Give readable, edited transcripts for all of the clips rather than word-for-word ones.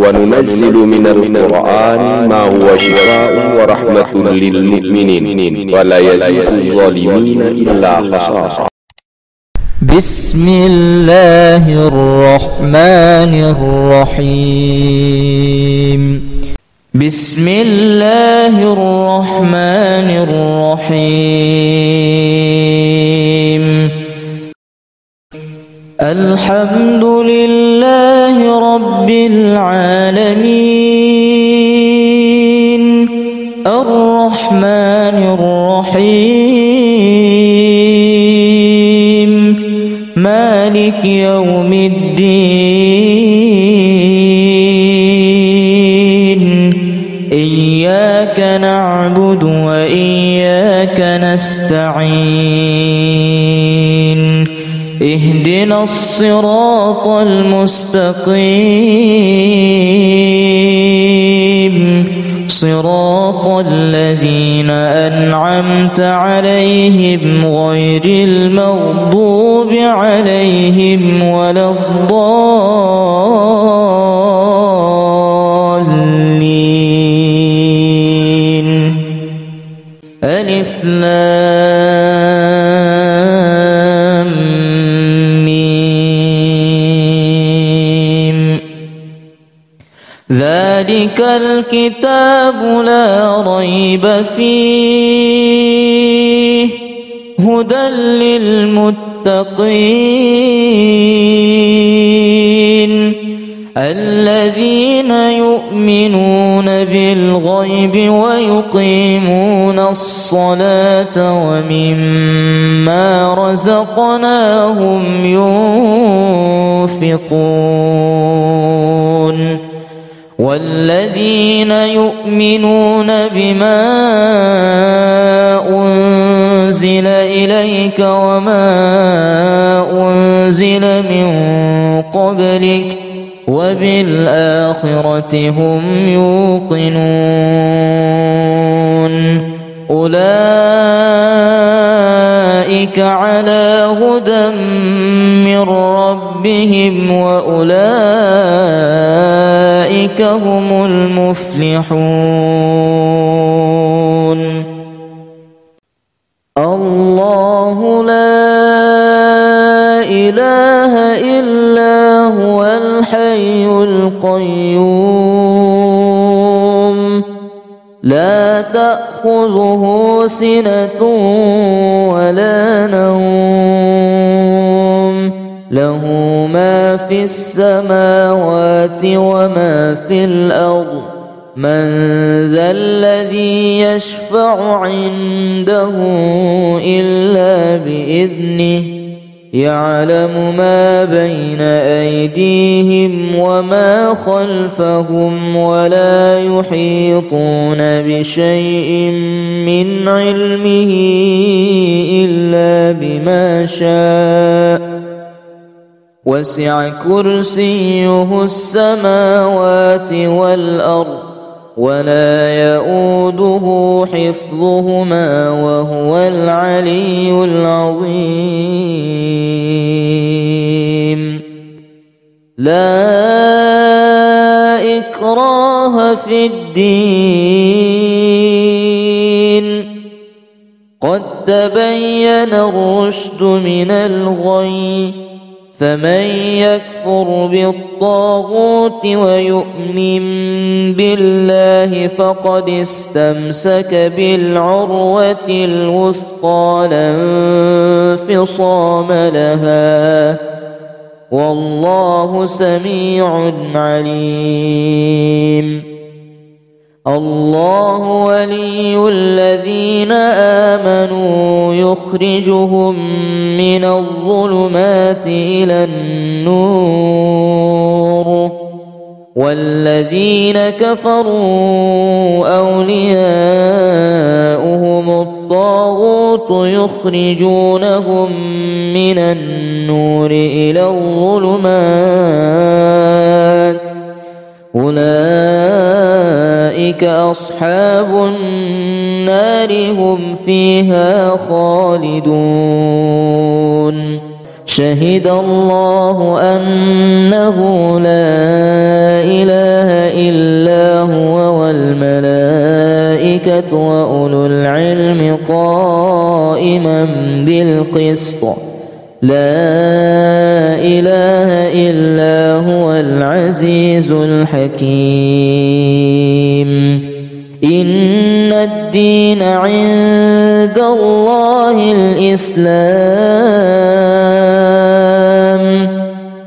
وننزل من القرآن ما هو شفاء ورحمة للمؤمنين ولا يزيد الظالمين إلا خسارا. بسم الله الرحمن الرحيم. بسم الله الرحمن الرحيم. الحمد لله رب العالمين الرحمن الرحيم مالك يوم الدين. إياك نعبد وإياك نستعين. اهدنا الصراط المستقيم صراط الذين أنعمت عليهم غير المغضوب عليهم ولا الضالين. ألف لام ميم. ذلك الكتاب لا ريب فيه هدى للمتقين الذين يؤمنون بالغيب ويقيمون الصلاة ومما رزقناهم ينفقون. والذين يؤمنون بما أنزل إليك وما أنزل من قبلك وبالآخرة هم يوقنون. أولئك على هدى من ربهم وأولئك هم المفلحون. الله لا إله إلا هو الحي القيوم لا تأخذه سنة ولا نوم له ما في السماوات وما في الأرض. من ذا الذي يشفع عنده إلا بإذنه يعلم ما بين أيديهم وما خلفهم ولا يحيطون بشيء من علمه إلا بما شاء. وسع كرسيه السماوات والأرض ولا يؤوده حفظهما وهو العلي العظيم. لا إكراه في الدين قد تبين الرشد من الغي. فمن يكفر بالطاغوت ويؤمن بالله فقد استمسك بالعروة الوثقى لا انفصام لها والله سميع عليم. الله ولي الذين آمنوا يخرجهم من الظلمات إلى النور. والذين كفروا أولياؤهم الطاغوت يخرجونهم من النور إلى الظلمات. أولئك أصحاب النار هم فيها خالدون. شهد الله أنه لا إله بالقسط لا إله إلا هو العزيز الحكيم إن الدين عند الله الإسلام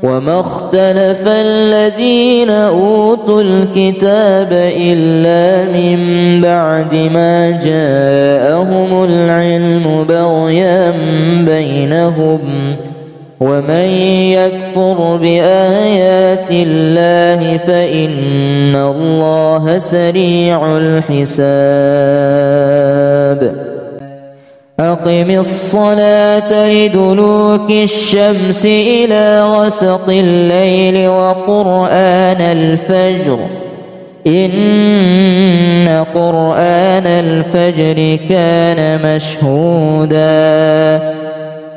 وما اختلف الذين أوتوا الكتاب إلا من بعد ما جاءهم العلم بغيا بينهم ومن يكفر بآيات الله فإن الله سريع الحساب أقم الصلاة لدلوك الشمس إلى غسق الليل وقرآن الفجر إن قرآن الفجر كان مشهودا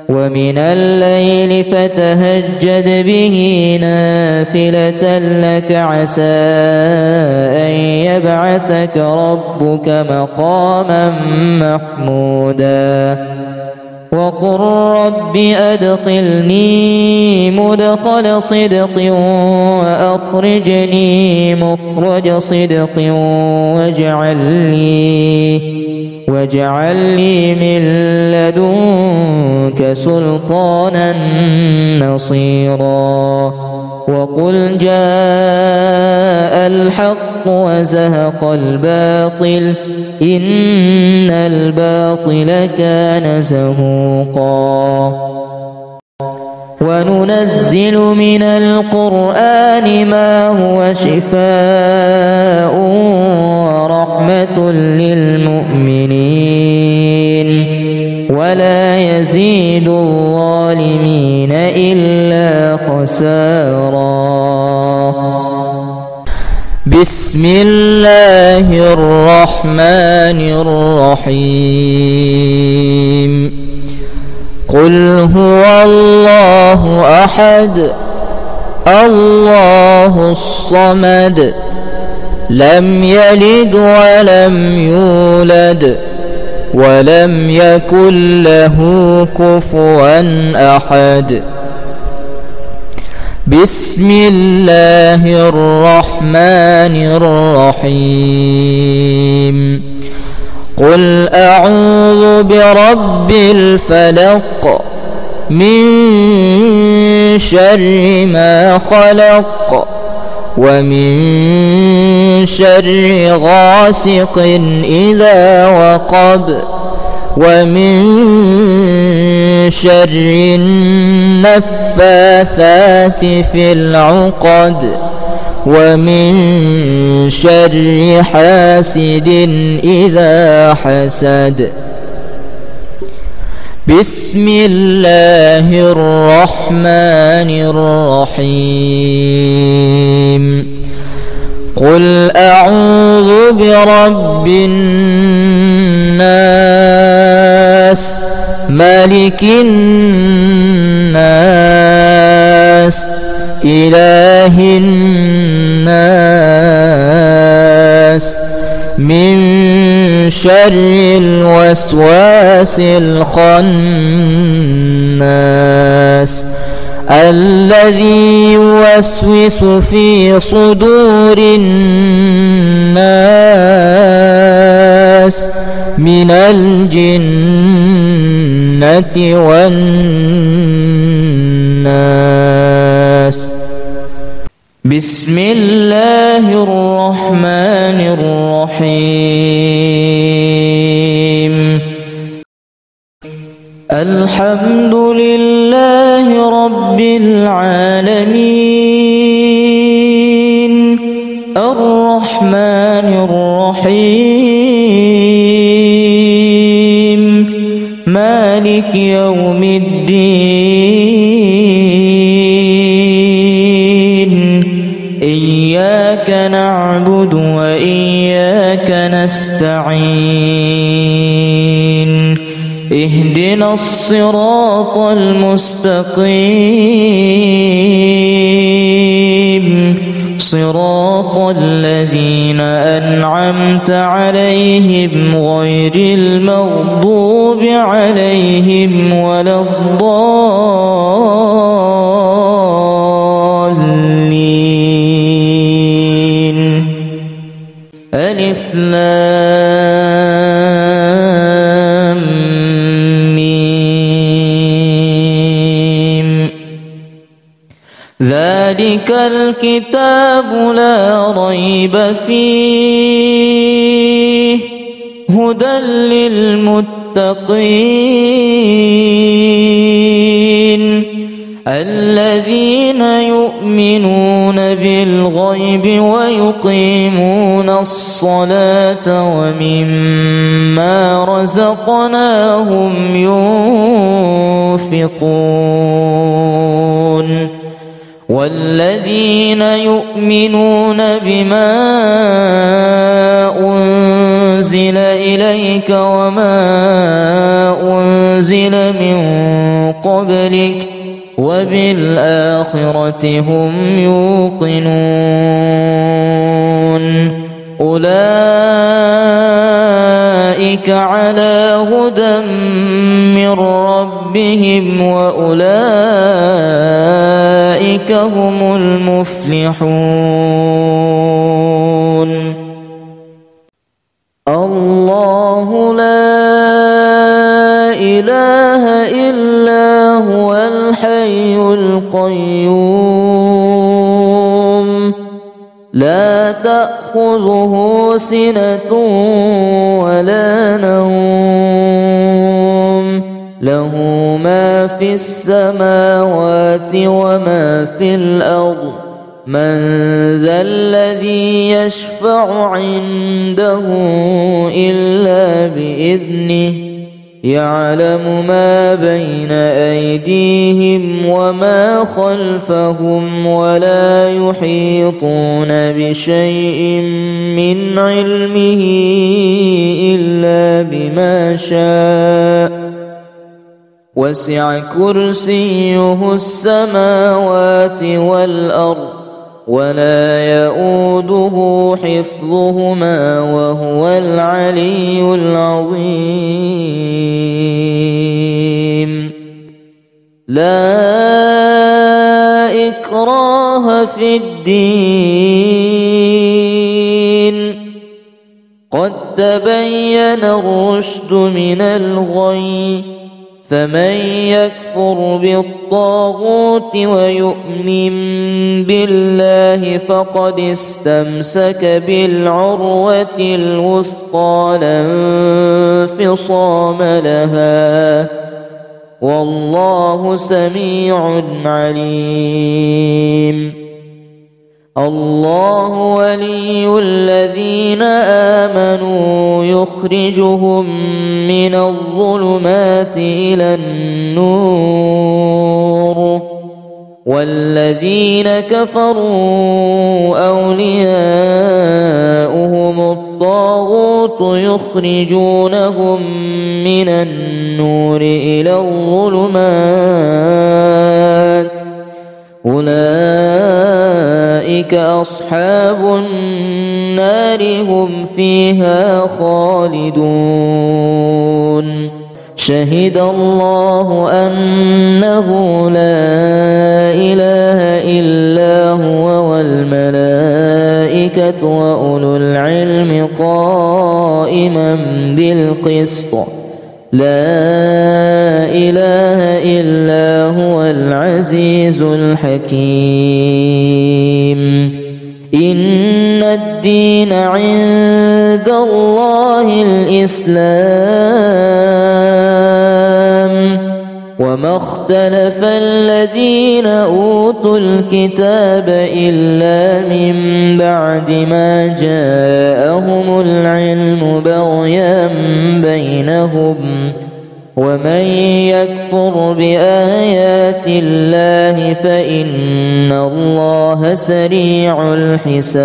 ومن الليل فتهجد به نافلة لك عسى أن يبعثك ربك مقاما محمودا وقل رب أدخلني مدخل صدق وأخرجني مخرج صدق واجعل لي من لدنك سلطانا نصيرا وقل جاء الحق وزهق الباطل إن الباطل كان زهوقا وننزل من القرآن ما هو شفاء ورحمة للمؤمنين ولا يزيد الظالمين إلا خسارا بسم الله الرحمن الرحيم قل هو الله أحد الله الصمد لم يلد ولم يولد ولم يكن له كفوا أحد بسم الله الرحمن الرحيم قل أعوذ برب الفلق من شر ما خلق ومن شر غاسق إذا وقب ومن شر النفاثات في العقد ومن شر حاسد إذا حسد بسم الله الرحمن الرحيم قل أعوذ برب الناس ملك الناس إله الناس من شر الوسواس الخناس الذي يوسوس في صدور الناس من الجنة والناس بسم الله الرحمن الرحيم الحمد لله رب العالمين الرحمن الرحيم مالك يوم الدين إياك نعبد وإياك نستعين اهدنا الصراط المستقيم صراط الذين أنعمت عليهم غير المغضوب عليهم ولا الضالين. ألف لام ميم. ذلك الكتاب لا ريب فيه هدى للمتقين الذين يؤمنون بالغيب ويقيمون الصلاة ومما رزقناهم ينفقون والذين يؤمنون بما أنزل إليك وما أنزل من قبلك وبالآخرة هم يوقنون أولئك على هدى من ربهم وأولئك هم المفلحون. الله لا إله إلا هو الحي القيوم لا تأخذه سنة ولا نوم له ما في السماوات وما في الأرض من ذا الذي يشفع عنده إلا بإذنه يعلم ما بين أيديهم وما خلفهم ولا يحيطون بشيء من علمه إلا بما شاء وسع كرسيه السماوات والأرض ولا يؤوده حفظهما وهو العلي العظيم. لا إكراه في الدين قد تبين الرشد من الغي فمن يكفر بالطاغوت ويؤمن بالله فقد استمسك بالعروة الوثقى لا انفصام لها والله سميع عليم. الله ولي الذين آمنوا يخرجهم من الظلمات إلى النور والذين كفروا أولياؤهم الطاغوت يخرجونهم من النور إلى الظلمات أولئك أصحاب النار هم فيها خالدون. شهد الله أنه لا إله إلا هو والملائكة وأولو العلم قائما بالقسط لا إله إلا هو العزيز الحكيم. إن الدين عند الله الإسلام وما اختلف الذين أوتوا الكتاب إلا من بعد ما جاءهم العلم بغيا بينهم ومن يكفر بآيات الله فإن الله سريع الحساب.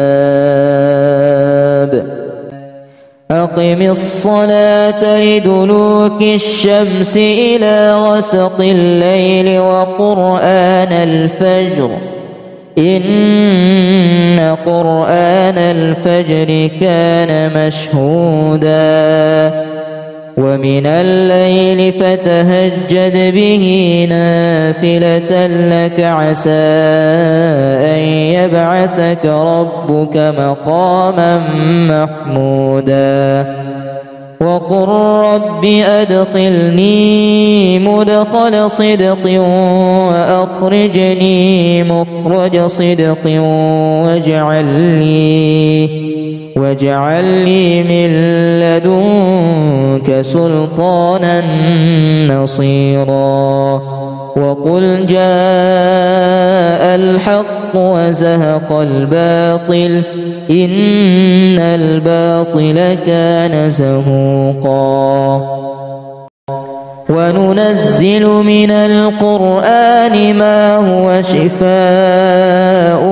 أقم الصلاة لدلوك الشمس إلى غسق الليل وقرآن الفجر إن قرآن الفجر كان مشهودا ومن الليل فتهجد به نافلة لك عسى أن يبعثك ربك مقاما محمودا وقل رب أدخلني مدخل صدق وأخرجني مخرج صدق واجعل لي من لدنك سلطانا نصيرا وقل جاء الحق وزهق الباطل إن الباطل كان زهوقا وننزل من القرآن ما هو شفاء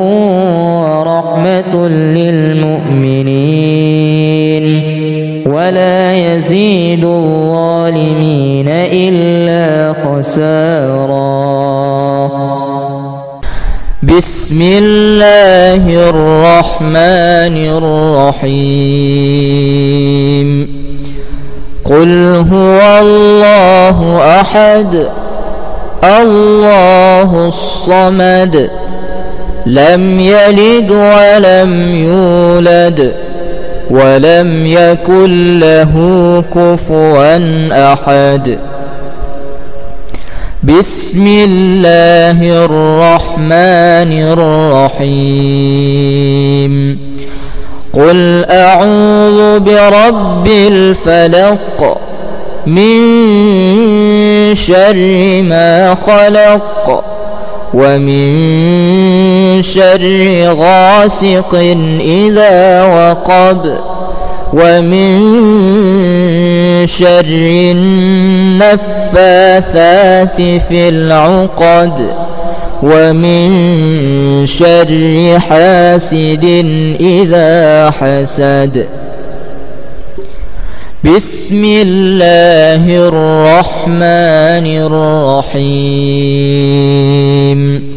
ورحمة للمؤمنين ولا يزيد الظالمين إلا خسارا. بسم الله الرحمن الرحيم قل هو الله أحد الله الصمد لم يلد ولم يولد ولم يكن له كفوا أحد. بسم الله الرحمن الرحيم قل أعوذ برب الفلق من شر ما خلق ومن شر غاسق إذا وقب ومن شر النفاثات في العقد ومن شر حاسد إذا حسد. بسم الله الرحمن الرحيم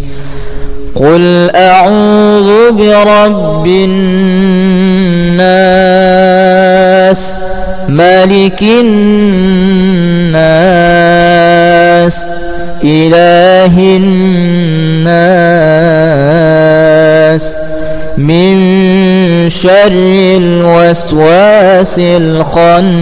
قل أعوذ برب الناس ملك الناس إله الناس من شر الوسواس الخناس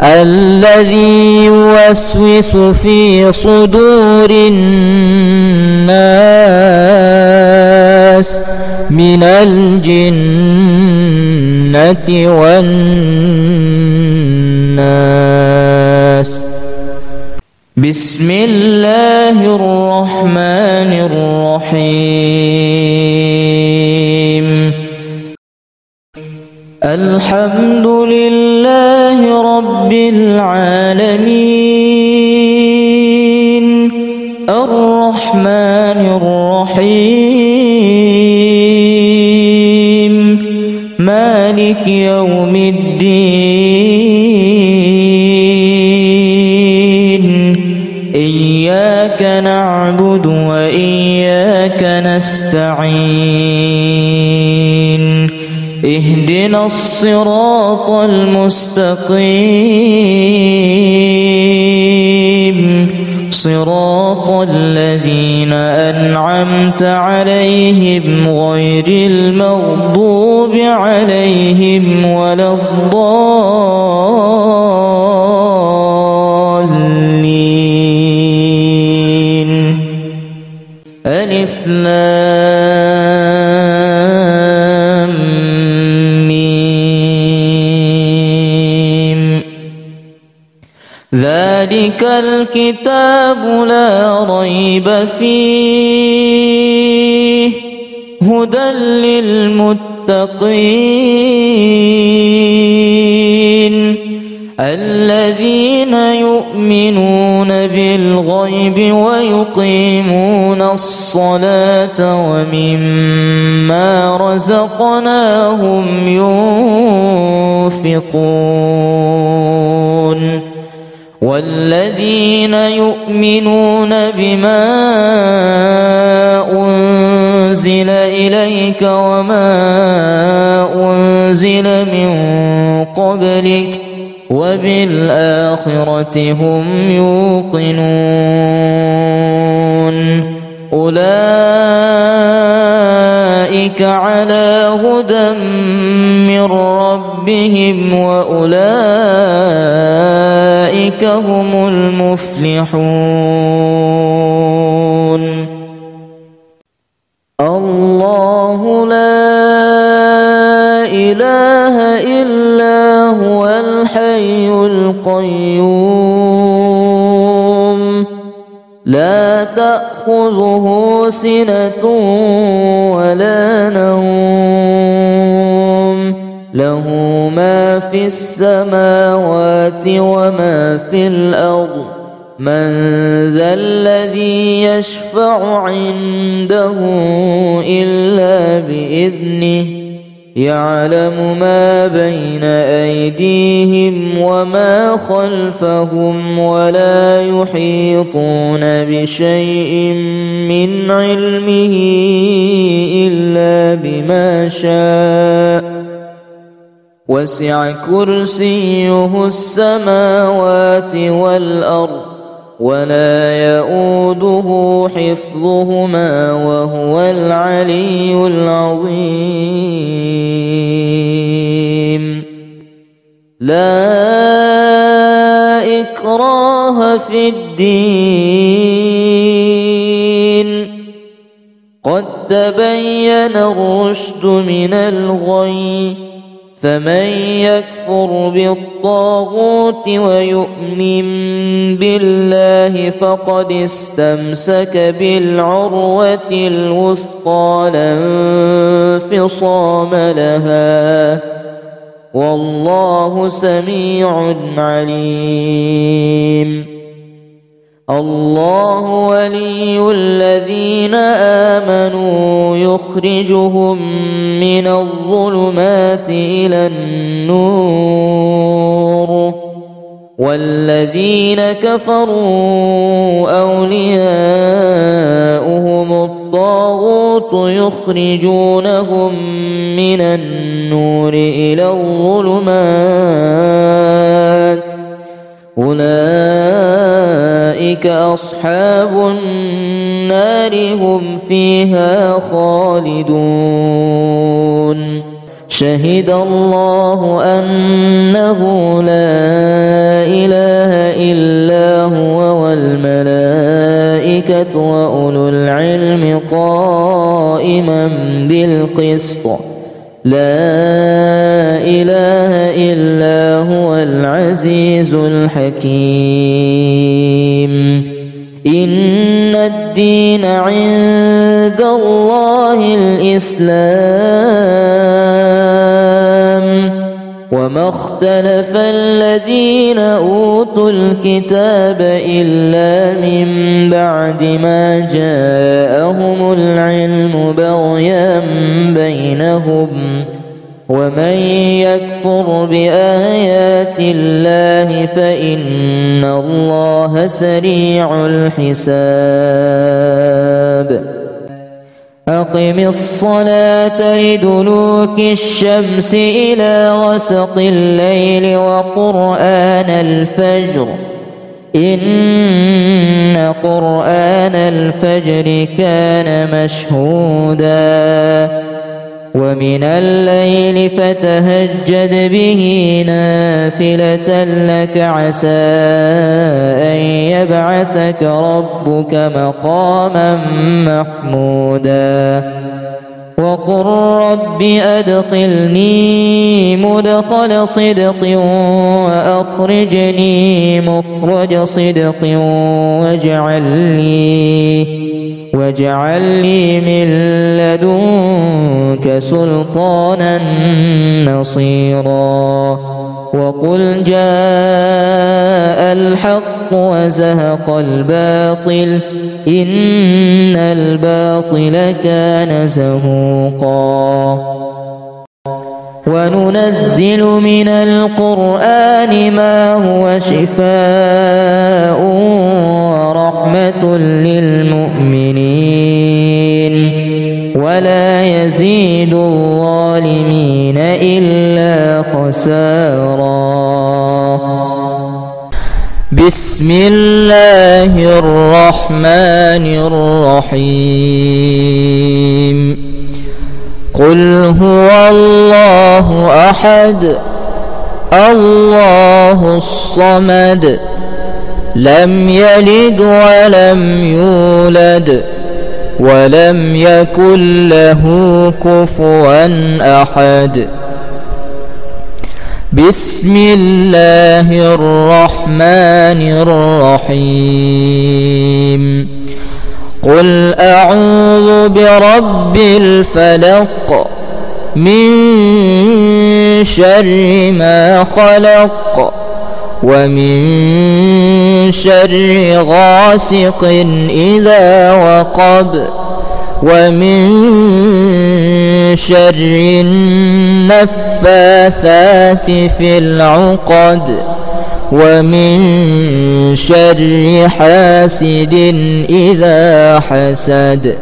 الذي يوسوس في صدور الناس من الجنة والناس. بسم الله الرحمن الرحيم الحمد لله رب العالمين الرحمن الرحيم مالك يوم الدين إياك نعبد وإياك نستعين اهدنا الصراط المستقيم صراط الذين أنعمت عليهم غير المغضوب عليهم ولا الضالين. ألف لام ميم ذلك الكتاب لا ريب فيه هدى للمتقين الذين يؤمنون بالغيب ويقيمون الصلاة ومما رزقناهم ينفقون والذين يؤمنون بما أنزل إليك وما أنزل من قبلك وبالآخرة هم يوقنون أولئك على هدى من ربهم وأولئك هم المفلحون الله لا إله إلا هو الحي القيوم لا تأخذه سنة ولا نوم له ما في السماوات وما في الأرض من ذا الذي يشفع عنده إلا بإذنه يعلم ما بين أيديهم وما خلفهم ولا يحيطون بشيء من علمه إلا بما شاء وسع كرسيه السماوات والأرض ولا يؤوده حفظهما وهو العلي العظيم لا إكراه في الدين قد تبين الرشد من الغي فمن يكفر بالطاغوت ويؤمن بالله فقد استمسك بالعروة الوثقى لا انفصام لها والله سميع عليم الله ولي الذين آمنوا يخرجهم من الظلمات إلى النور والذين كفروا أولياؤهم الطاغوت يخرجونهم من النور إلى الظلمات أولئك أصحاب النار هم فيها خالدون شهد الله أنه لا إله إلا هو والملائكة وأولو العلم قائما بالقسط لا إله إلا هو العزيز الحكيم إن الدين عند الله الإسلام وما اختلف الذين أوتوا الكتاب إلا من بعد ما جاءهم العلم بغيا بينهم ومن يكفر بآيات الله فإن الله سريع الحساب أقم الصلاة لدلوك الشمس إلى غسق الليل وقرآن الفجر إن قرآن الفجر كان مشهودا ومن الليل فتهجد به نافلة لك عسى أن يبعثك ربك مقاما محمودا وقل رب أدخلني مدخل صدق وأخرجني مخرج صدق واجعل لي من لدنك سلطانا نصيرا وقل جاء الحق وزهق الباطل إن الباطل كان زهوقا وننزل من القرآن ما هو شفاء ورحمة للمؤمنين ولا يزيد الظالمين إلا خسارا. بسم الله الرحمن الرحيم. قل هو الله أحد الله الصمد لم يلد ولم يولد ولم يكن له كفوا أحد. بسم الله الرحمن الرحيم. قل أعوذ برب الفلق من شر ما خلق ومن شر غاسق إذا وقب ومن شر النفاثات في العقد ومن شر حاسد إذا حسد.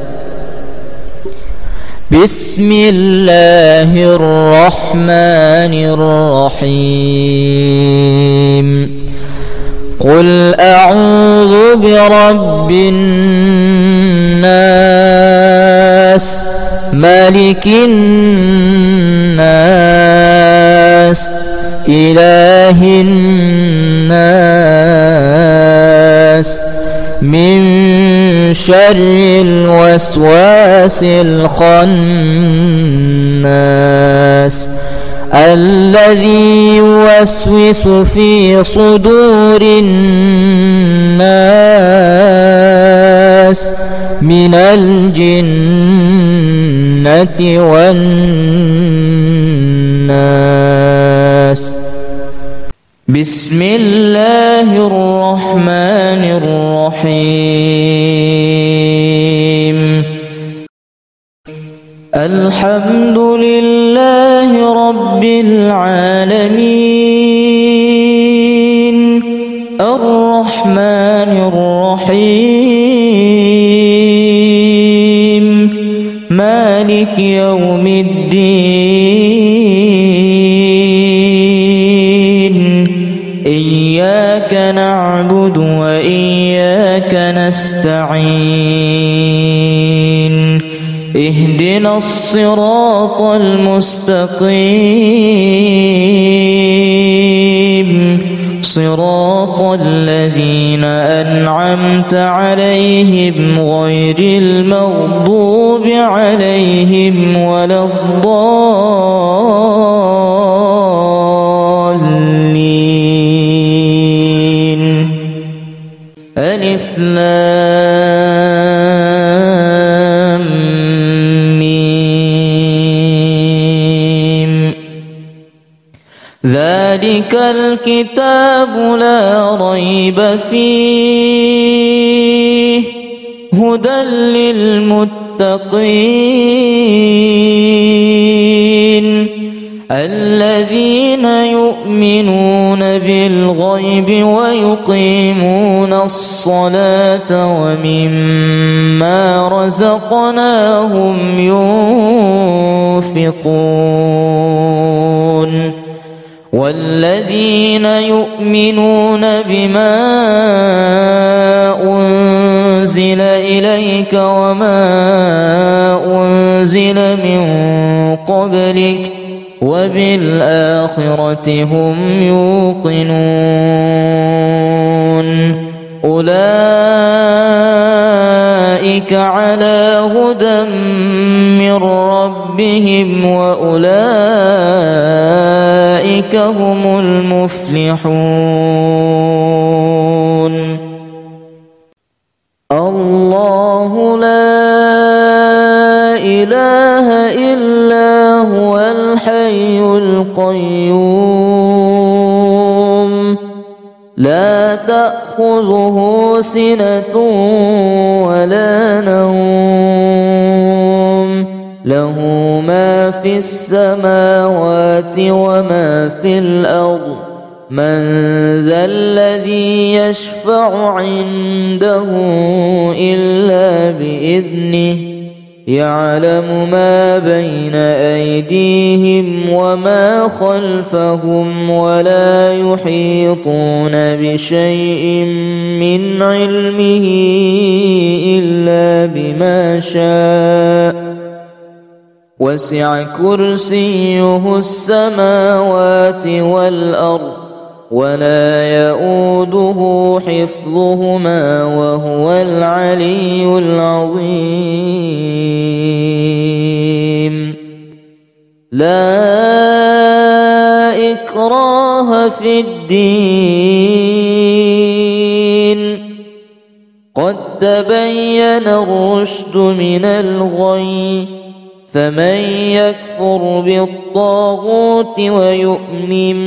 بسم الله الرحمن الرحيم. قل أعوذ برب الناس ملك الناس إله الناس من شر الوسواس الخناس الذي يوسوس في صدور الناس من الجنة والناس. بسم الله الرحمن الرحيم. الحمد لله رب العالمين الرحمن الرحيم مالك يوم الدين إياك نعبد وإياك نستعين اهدنا الصراط المستقيم صراط الذين أنعمت عليهم غير المغضوب عليهم ولا الضالين. ألف لام ميم. ذلك الكتاب لا ريب فيه هدى للمتقين الذين يؤمنون بالغيب ويقيمون الصلاة ومما رزقناهم ينفقون والذين يؤمنون بما أنزل إليك وما أنزل من قبلك وبالآخرة هم يوقنون أولئك على هدى من ربهم وأولئك هم المفلحون. الله لا إله إلا هو الحي القيوم لا تأخذه سنة ولا نوم له ما في السماوات وما في الأرض من ذا الذي يشفع عنده إلا بإذنه يعلم ما بين أيديهم وما خلفهم ولا يحيطون بشيء من علمه إلا بما شاء وسع كرسيه السماوات والأرض ولا يؤوده حفظهما وهو العلي العظيم لا إكراه في الدين قد تبين الرشد من الغي فمن يكفر بالطاغوت ويؤمن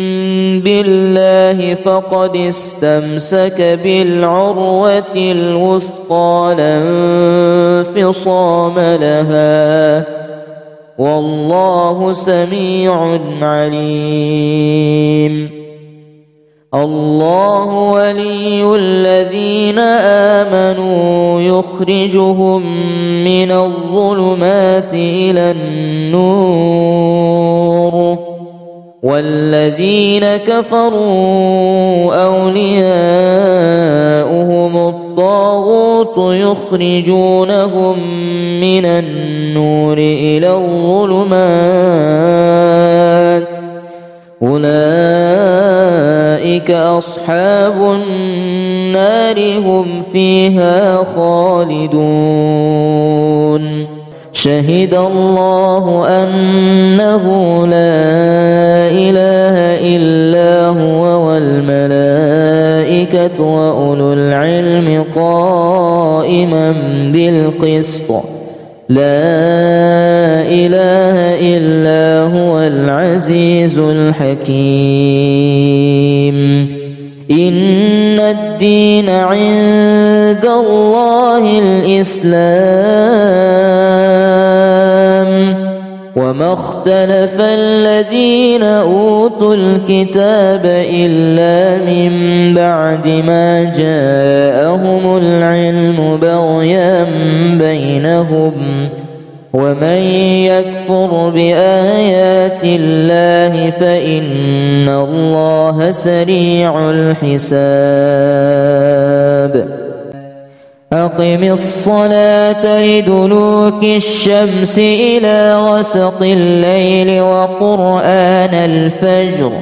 بالله فقد استمسك بالعروة الوثقى لا انفصام لها والله سميع عليم الله ولي الذين آمنوا يخرجهم من الظلمات إلى النور والذين كفروا أولياؤهم الطاغوت يخرجونهم من النور إلى الظلمات أولئك أصحاب النار هم فيها خالدون شهد الله أنه لا إله إلا هو والملائكة وأولو العلم قائما بالقسط لا إله إلا هو العزيز الحكيم إن الدين عند الله الإسلام وما اختلف الذين أوتوا الكتاب إلا من بعد ما جاءهم العلم بغيا بينهم ومن يكفر بآيات الله فإن الله سريع الحساب أقم الصلاة لدلوك الشمس إلى غسق الليل وقرآن الفجر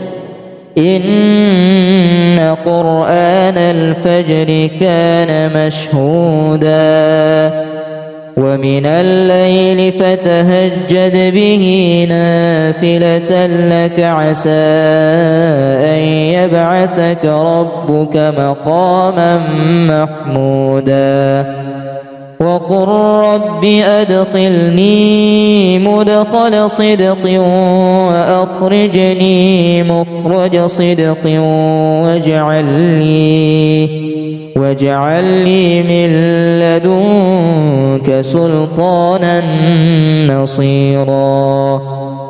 إن قرآن الفجر كان مشهودا ومن الليل فتهجد به نافلة لك عسى أن يبعثك ربك مقاما محمودا وقل رب أدخلني مدخل صدق وأخرجني مخرج صدق واجعل لي من لدنك سلطانا نصيرا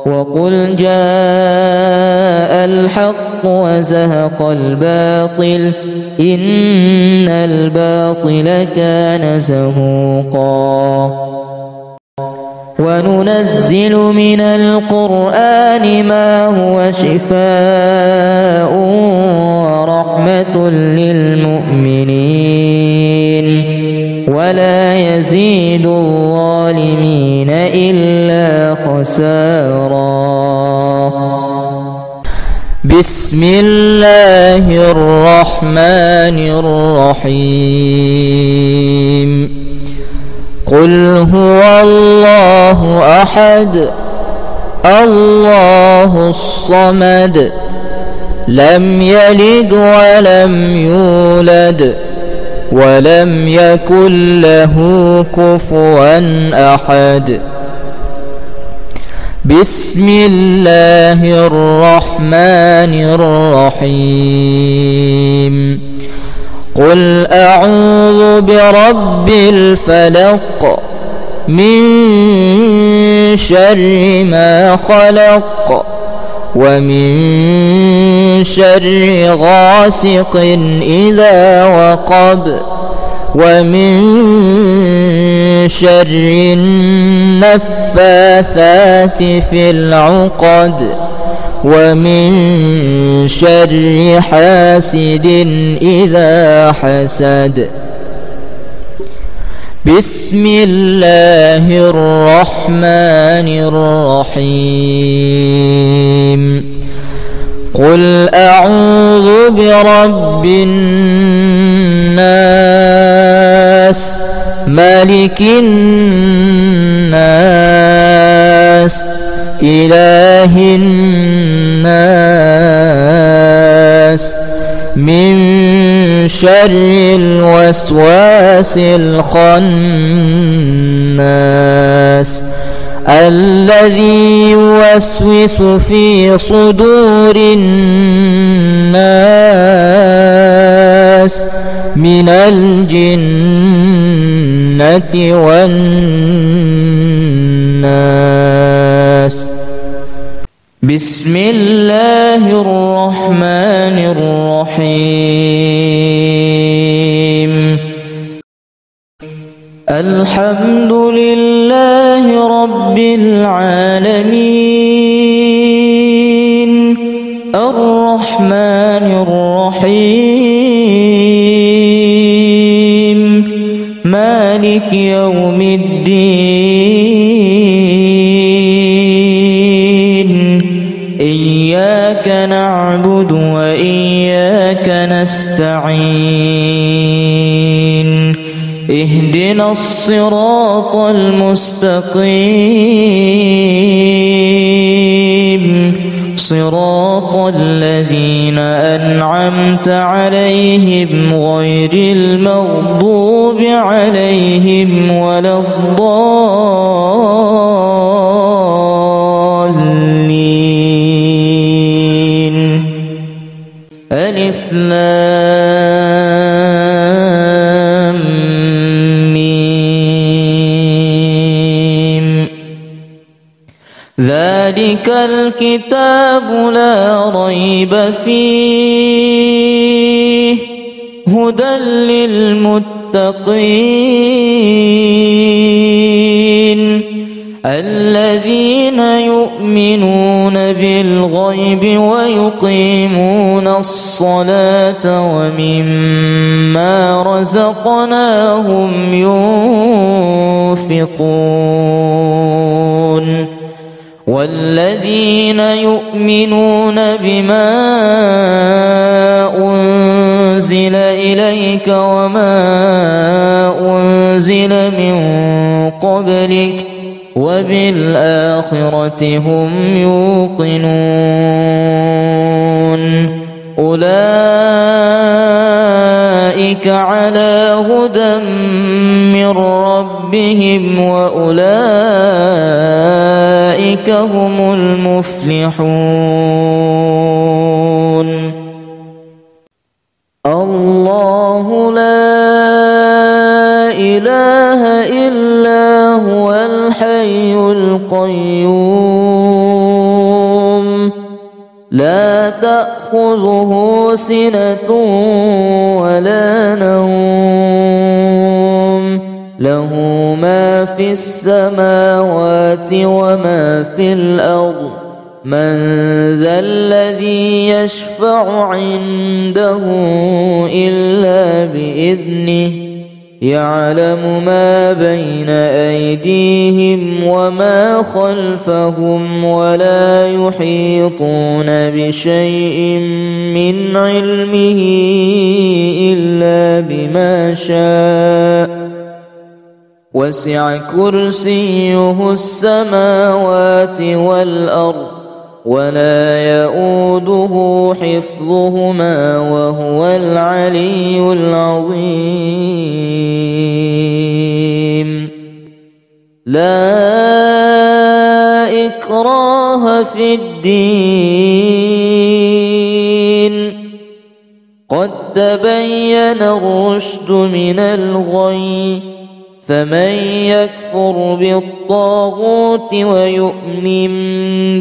وقل جاء الحق وزهق الباطل إن الباطل كان زهوقا وننزل من القرآن ما هو شفاء ورحمة للمؤمنين ولا يزيد الظالمين إلا خسارا بسم الله الرحمن الرحيم قل هو الله أحد الله الصمد لم يلد ولم يولد ولم يكن له كفوا أحد بسم الله الرحمن الرحيم قل أعوذ برب الفلق من شر ما خلق ومن شر غاسق إذا وقب ومن شر النفاثات في العقد ومن شر حاسد إذا حسد. بسم الله الرحمن الرحيم. قل أعوذ برب الناس ملك الناس إله الناس من شر الوسواس الخناس الذي يوسوس في صدور الناس من الجنة والناس. بسم الله الرحمن الرحيم. الحمد لله رب العالمين الرحمن الرحيم مالك يوم الدين إياك نعبد وإياك نستعين اهدنا الصراط المستقيم صراط الذين أنعمت عليهم غير المغضوب عليهم ولا الضالين. ألف لام ميم. ذلك الكتاب لا ريب فيه هدى للمتقين الذين يؤمنون بالغيب ويقيمون الصلاة ومما رزقناهم ينفقون والذين يؤمنون بما أنزل إليك وما أنزل من قبلك وبالآخرة هم يوقنون أولئك على هدى من ربهم وأولئك هم المفلحون. الله لا إله إلا هو الحي القيوم لا تأخذه سنة ولا نوم له ما في السماوات وما في الأرض من ذا الذي يشفع عنده إلا بإذنه يعلم ما بين أيديهم وما خلفهم ولا يحيطون بشيء من علمه إلا بما شاء وسع كرسيه السماوات والأرض ولا يؤوده حفظهما وهو العلي العظيم. لا إكراه في الدين قد تبين الرشد من الغي فمن يكفر بالطاغوت ويؤمن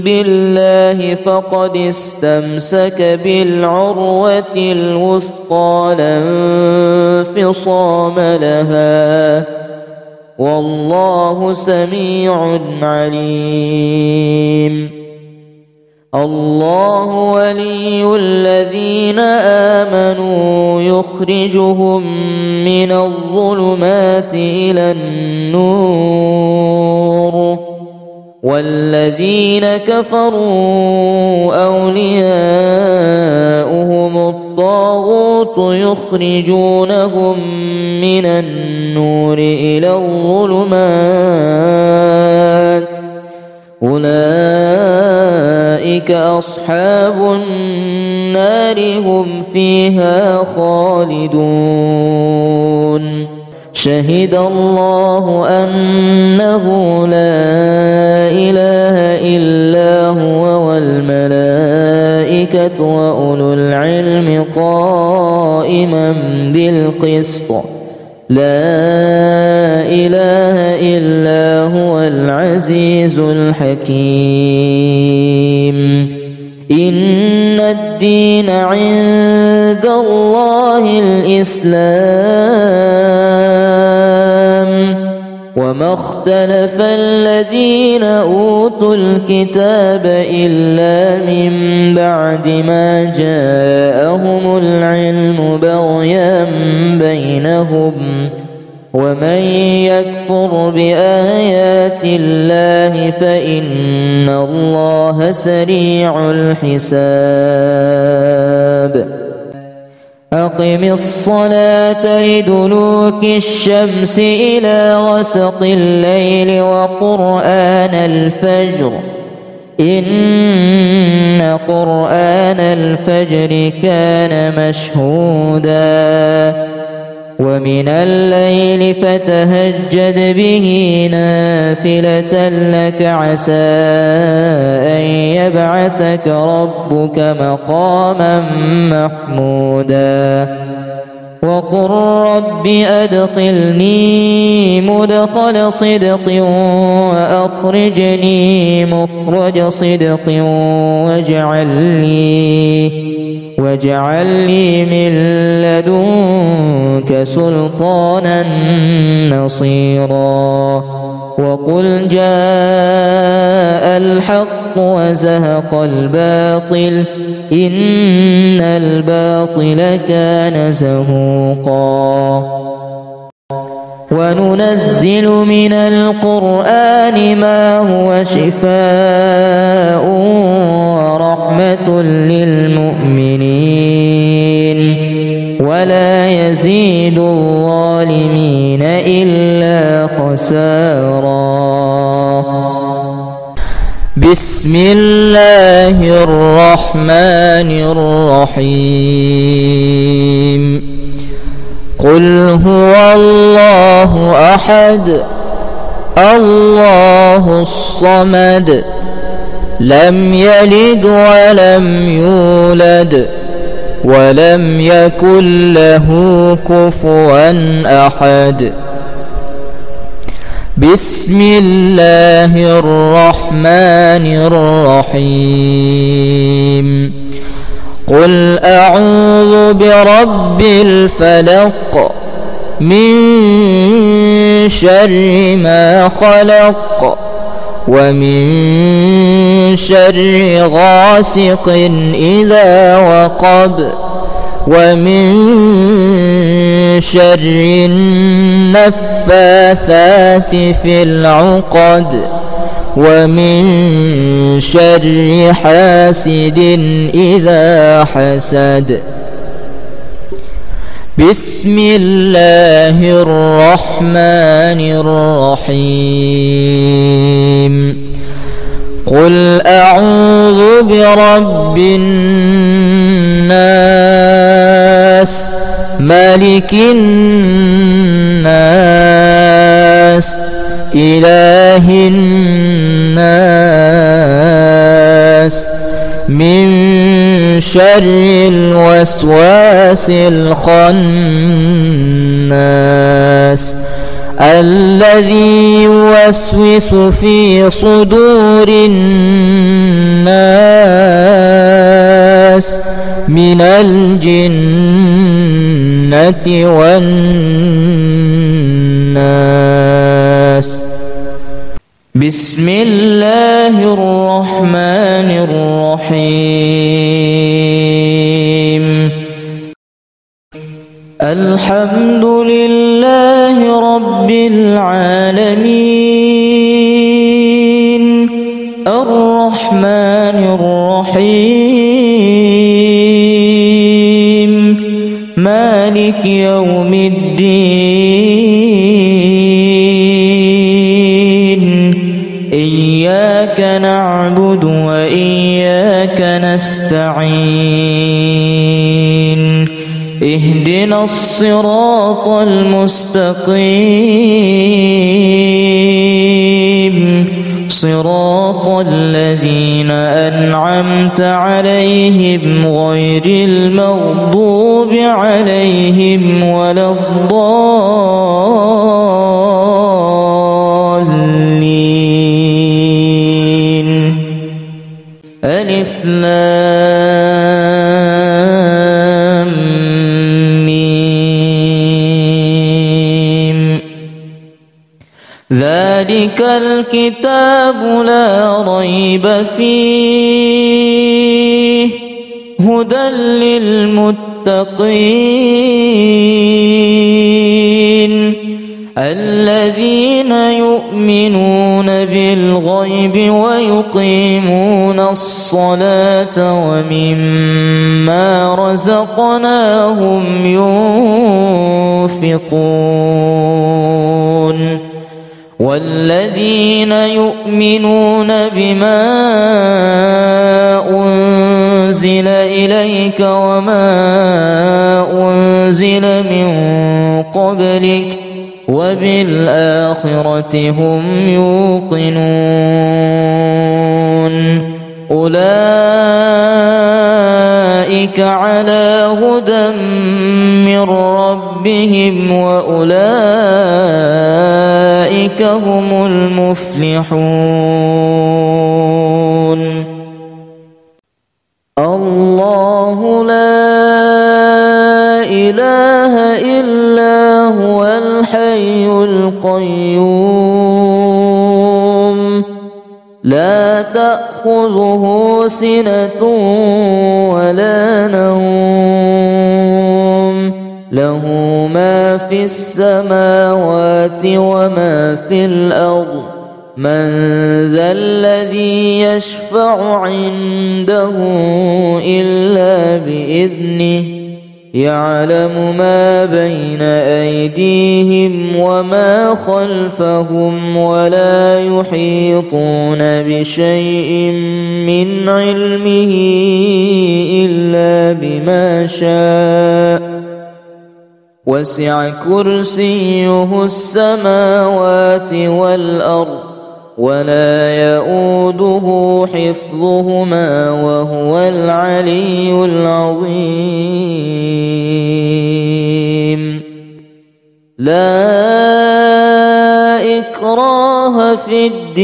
بالله فقد استمسك بالعروة الوثقى لا انفصام لها والله سميع عليم. الله ولي الذين آمنوا يخرجهم من الظلمات إلى النور والذين كفروا أولياؤهم الطاغوت يخرجونهم من النور إلى الظلمات أولئك أصحاب النار هم فيها خالدون. شهد الله أنه لا إله إلا هو والملائكة وأولو العلم قائما بالقسط لا إله إلا هو العزيز الحكيم. إن الدين عند الله الإسلام وما اختلف الذين أوتوا الكتاب إلا من بعد ما جاءهم العلم بغيا بينهم ومن يكفر بآيات الله فإن الله سريع الحساب. أقم الصلاة لدلوك الشمس إلى غسق الليل وقرآن الفجر إن قرآن الفجر كان مشهودا ومن الليل فتهجد به نافلة لك عسى أن يبعثك ربك مقاما محمودا. وقل رب أدخلني مدخل صدق وأخرجني مخرج صدق واجعل لي من لدنك سلطانا نصيرا. وقل جاء الحق وزهق الباطل إن الباطل كان زهوقا. وننزل من القرآن ما هو شفاء ورحمة للمؤمنين ولا يزيد الظالمين إلا خسارا. بسم الله الرحمن الرحيم. قل هو الله أحد الله الصمد لم يلد ولم يولد ولم يكن له كفوا أحد. بسم الله الرحمن الرحيم. قل أعوذ برب الفلق من شر ما خلق ومن شر غاسق إذا وقب ومن شر النفاثات في العقد ومن شر حاسد إذا حسد. بسم الله الرحمن الرحيم. قل أعوذ برب الناس ملك الناس إله الناس من شر الوسواس الخناس الذي يوسوس في صدور الناس من الجنة والناس. بسم الله الرحمن الرحيم. الحمد لله رب العالمين الرحمن الرحيم مالك يوم الدين. إياك نعبد وإياك نستعين. اهدنا الصراط المستقيم صراط الذين أنعمت عليهم غير المغضوب عليهم ولا الضالين. ألف لام ميم. ذلك الكتاب لا ريب فيه هدى للمتقين الذين يؤمنون بالغيب ويقيمون الصلاة ومما رزقناهم ينفقون والذين يؤمنون بما أنزل إليك وما أنزل من قبلك وبالآخرة هم يوقنون. أولئك على هدى من ربهم وأولئك هم المفلحون. الله لا إله إلا هو الحي القيوم لا تأخذه سنة ولا نوم له ما في السماوات وما في الأرض. من ذا الذي يشفع عنده إلا بإذنه يعلم ما بين أيديهم وما خلفهم ولا يحيطون بشيء من علمه إلا بما شاء وسع كرسيه السماوات والأرض ولا يؤوده حفظهما وهو العلي العظيم. لا إكراه في الدين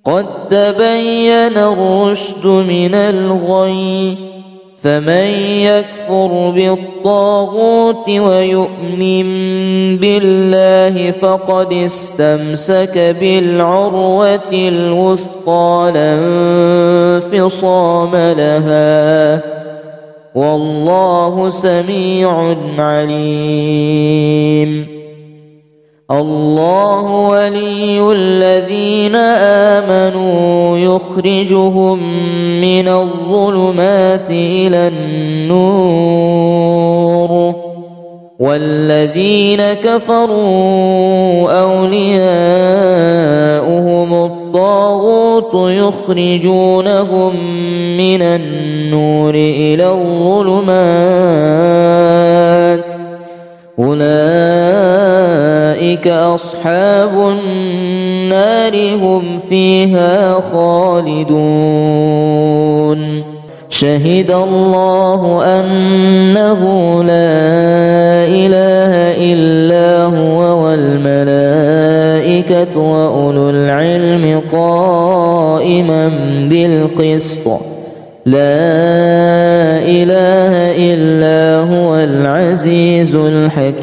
قد تبين الرشد من الغي فمن يكفر بالطاغوت ويؤمن بالله فقد استمسك بالعروة الوثقى لا انفصام لها والله سميع عليم. الله ولي الذين آمنوا يخرجهم من الظلمات إلى النور والذين كفروا أولياؤهم الطاغوت يخرجونهم من النور إلى الظلمات أولئك أصحاب النار هم فيها خالدون. شهد الله أنه لا إله إلا هو والملائكة وأولو العلم قائما بالقسط لا إله إلا هو العزيز الحكيم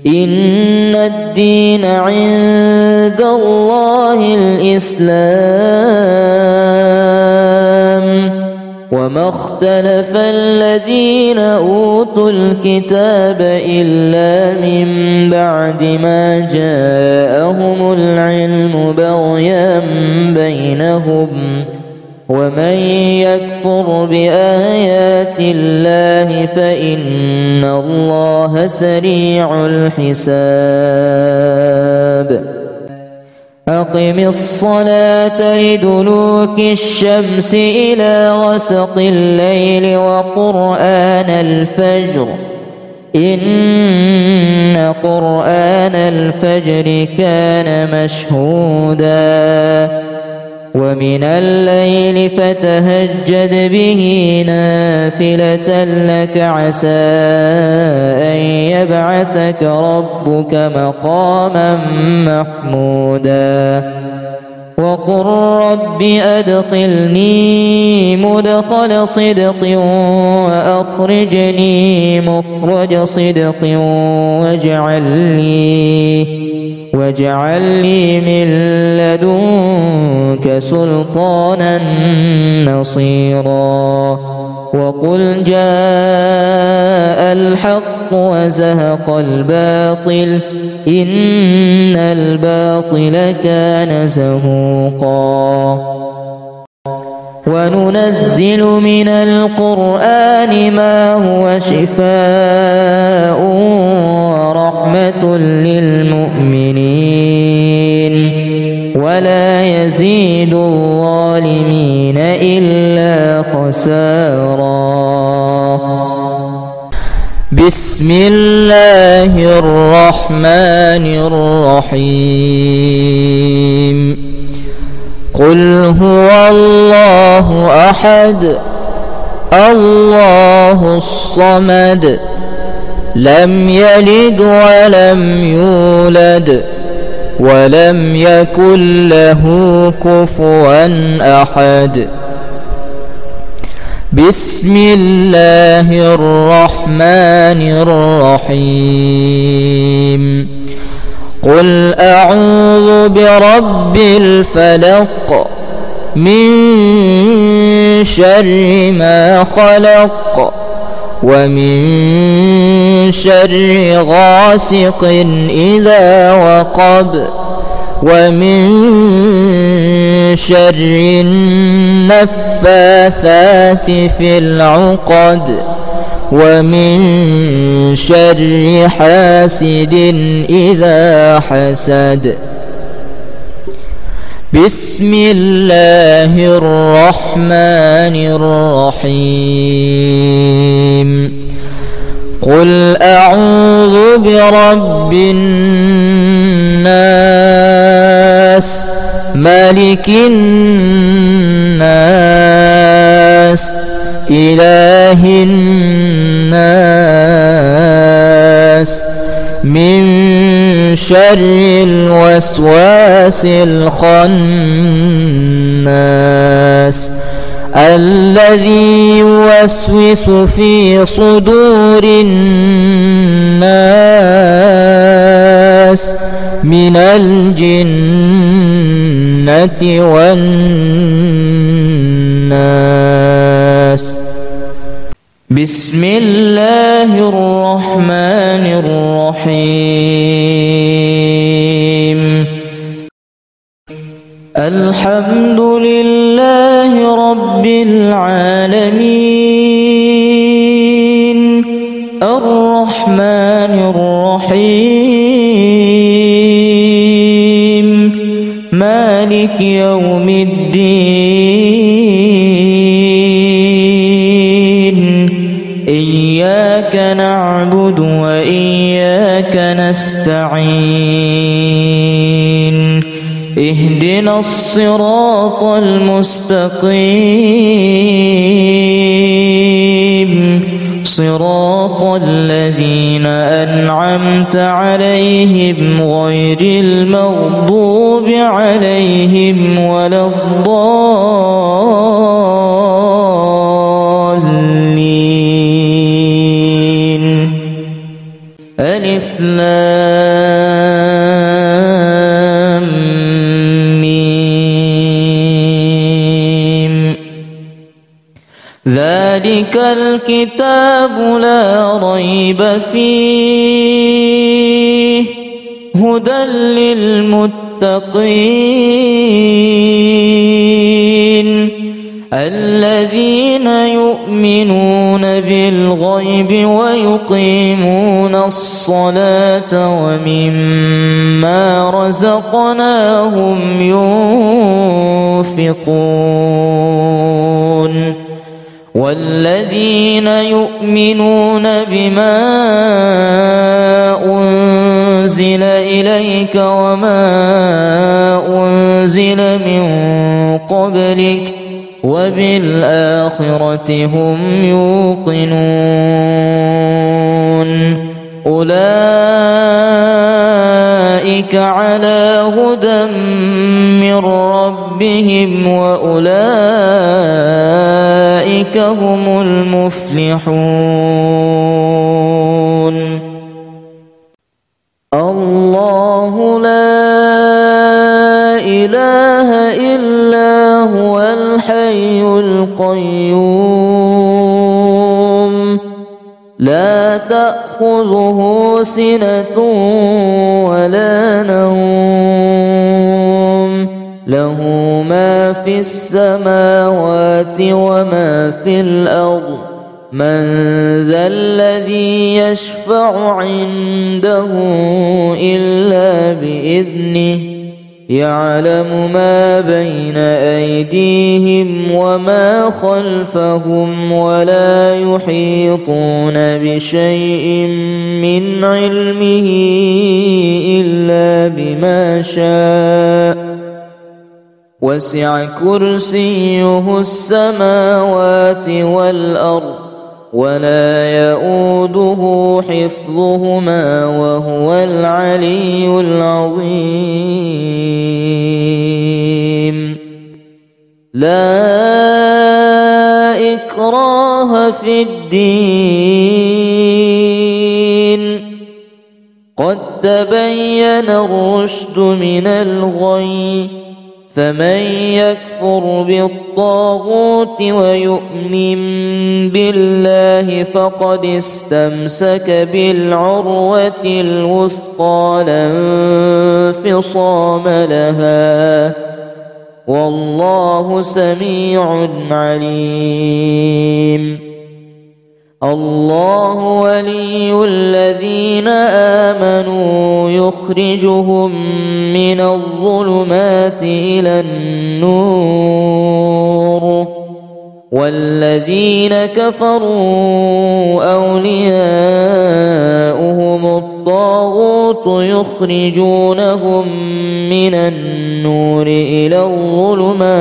إن الدين عند الله الإسلام وما اختلف الذين أوتوا الكتاب إلا من بعد ما جاءهم العلم بغيا بينهم ومن يكفر بآيات الله فإن الله سريع الحساب أقم الصلاة لدلوك الشمس إلى غسق الليل وقرآن الفجر إن قرآن الفجر كان مشهودا ومن الليل فتهجد به نافلة لك عسى أن يبعثك ربك مقاما محمودا وقل رب أدخلني مدخل صدق وأخرجني مخرج صدق واجعل لي من لدنك سلطانا نصيرا وقل جاء الحق وزهق الباطل إن الباطل كان زهوقا وننزل من القرآن ما هو شفاء ورحمة للمؤمنين ولا يزيد الظالمين إلا خسارا بسم الله الرحمن الرحيم قل هو الله أحد الله الصمد لم يلد ولم يولد ولم يكن له كفوا أحد بسم الله الرحمن الرحيم قل أعوذ برب الفلق من شر ما خلق ومن شر غاسق إذا وقب ومن شر النفاثات في العقد ومن شر حاسد إذا حسد بسم الله الرحمن الرحيم قل أعوذ برب الناس ملك الناس إله الناس من شر الوسواس الخناس الذي يوسوس في صدور الناس من الجنة والناس بسم الله الرحمن الرحيم الحمد لله رب العالمين الرحمن الرحيم مالك يوم الدين إياك نعبد وإياك نستعين اهدنا الصراط المستقيم صراط الذين أنعمت عليهم غير المغضوب عليهم ولا الضالين. ألف لام ميم. ذلك الكتاب لا ريب فيه هدى للمتقين الذين يؤمنون بالغيب ويقيمون الصلاة ومما رزقناهم ينفقون والذين يؤمنون بما أنزل إليك وما أنزل من قبلك وبالآخرة هم يوقنون أولئك على هدى من ربهم وأولئك هم المفلحون. الله لا إله إلا هو الحي القيوم لا تأخذه سنة ولا نوم له ما في السماوات وما في الأرض من ذا الذي يشفع عنده إلا بإذنه يعلم ما بين أيديهم وما خلفهم ولا يحيطون بشيء من علمه إلا بما شاء وسع كرسيه السماوات والأرض ولا يؤوده حفظهما وهو العلي العظيم. لا إكراه في الدين قد تبين الرشد من الغي فمن يكفر بالطاغوت ويؤمن بالله فقد استمسك بالعروة الوثقى لا انفصام لها والله سميع عليم. الله ولي الذين آمنوا يخرجهم من الظلمات إلى النور والذين كفروا أولياؤهم الطاغوت يخرجونهم من النور إلى الظلمات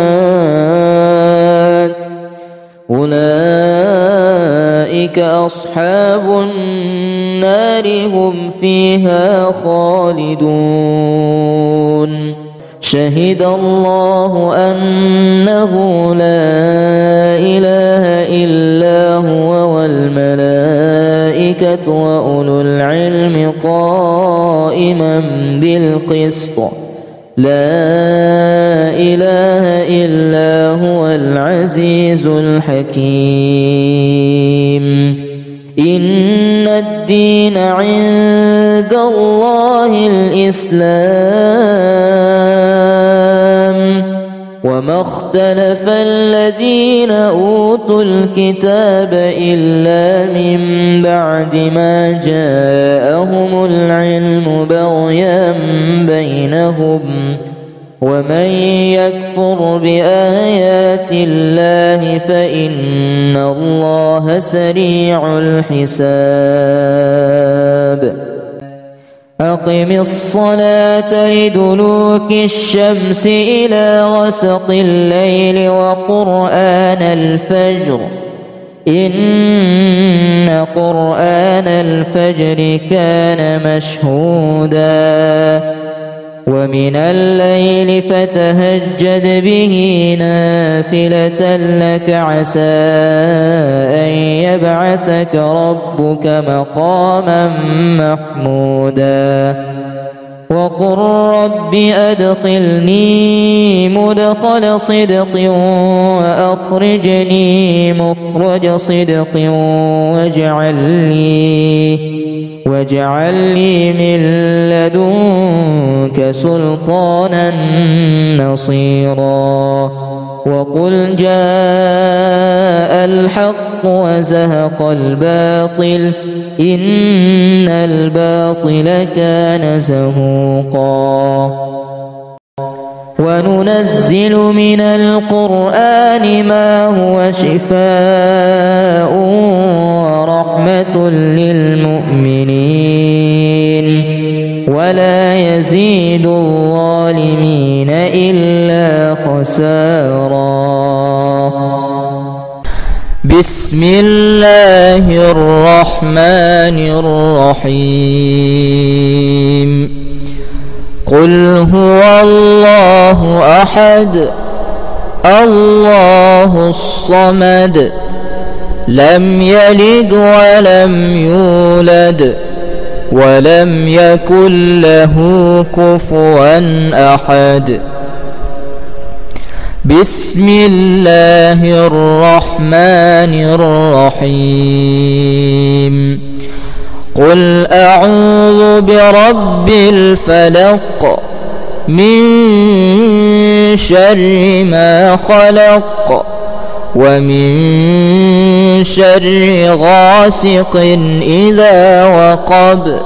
أولئك أصحاب النار هم فيها خالدون. شهد الله أنه لا إله إلا هو والملائكة وأولو العلم قائما بالقسط لا إله إلا هو العزيز الحكيم. إن الدين عند الله الإسلام وما اختلف الذين أوتوا الكتاب إلا من بعد ما جاءهم العلم بغيا بينهم ومن يكفر بآيات الله فإن الله سريع الحساب. أقم الصلاة لدلوك الشمس إلى غسق الليل وقرآن الفجر إن قرآن الفجر كان مشهودا ومن الليل فتهجد به نافلة لك عسى أن يبعثك ربك مقاما محمودا وقل رب أدخلني مدخل صدق وأخرجني مخرج صدق واجعل لي من لدنك سلطانا نصيرا وقل جاء الحق وزهق الباطل إن الباطل كان زهوقا وننزل من القرآن ما هو شفاء ورحمة للمؤمنين ولا يزيد الظالمين إلا خسارا. بسم الله الرحمن الرحيم. قل هو الله أحد الله الصمد لم يلد ولم يولد ولم يكن له كفوا أحد. بسم الله الرحمن الرحيم. قل أعوذ برب الفلق من شر ما خلق ومن شر غاسق إذا وقب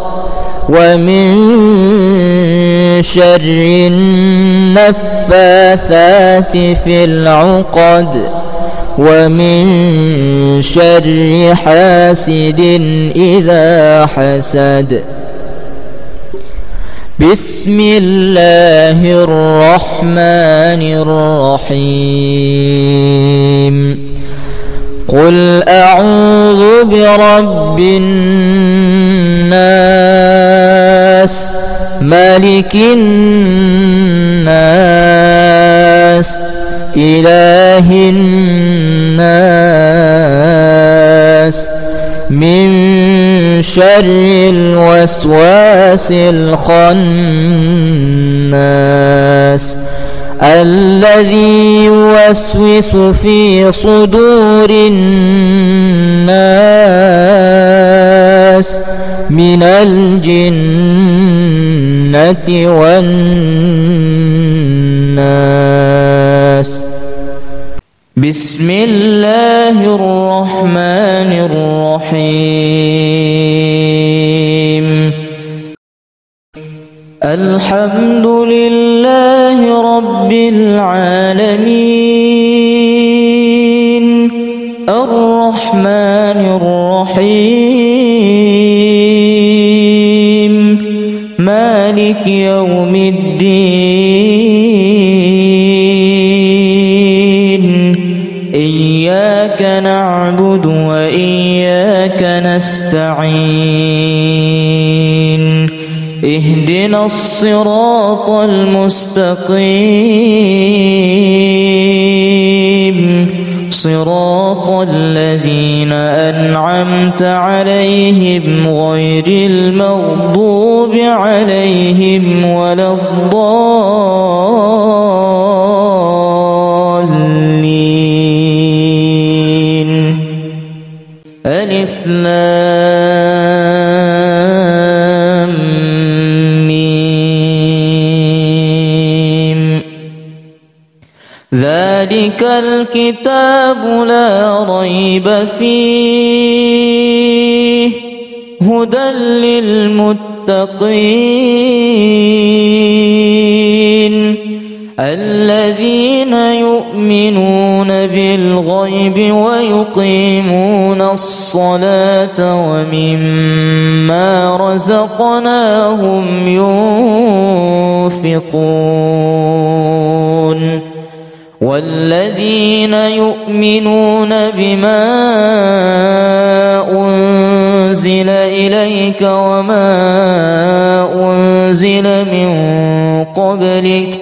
ومن شر النفاثات في العقد ومن شر حاسد إذا حسد. بسم الله الرحمن الرحيم. قل أعوذ برب الناس ملك الناس إله الناس من شر الوسواس الخناس الذي يوسوس في صدور الناس من الجنة والناس. بسم الله الرحمن الرحيم. الحمد لله رب العالمين الرحمن الرحيم مالك يوم الدين إياك نعبد وإياك نستعين اهدنا الصراط المستقيم صراط الذين أنعمت عليهم غير المغضوب عليهم ولا الضالين. ألف لام ميم. ذلك الكتاب لا ريب فيه هدى للمتقين الذين يؤمنون بالغيب ويقيمون الصلاة ومما رزقناهم هم ينفقون والذين يؤمنون بما أنزل إليك وما أنزل من قبلك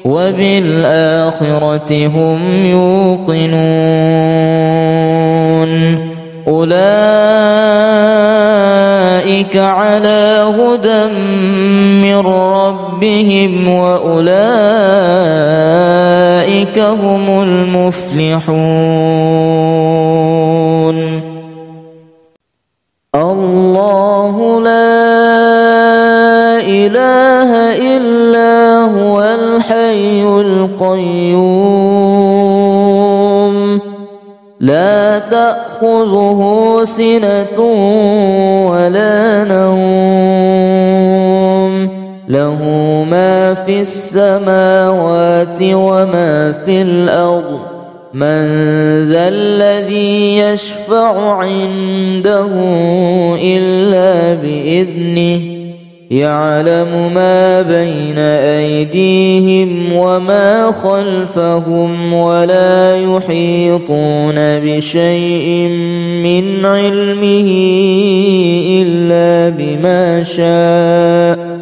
وبالآخرة هم يوقنون أولئك على هدى من ربهم وأولئك هم المفلحون الله لا إله إلا هو الحي القيوم لا تأخذه سنة ولا نوم له ما في السماوات وما في الأرض من ذا الذي يشفع عنده إلا بإذنه يعلم ما بين أيديهم وما خلفهم ولا يحيطون بشيء من علمه إلا بما شاء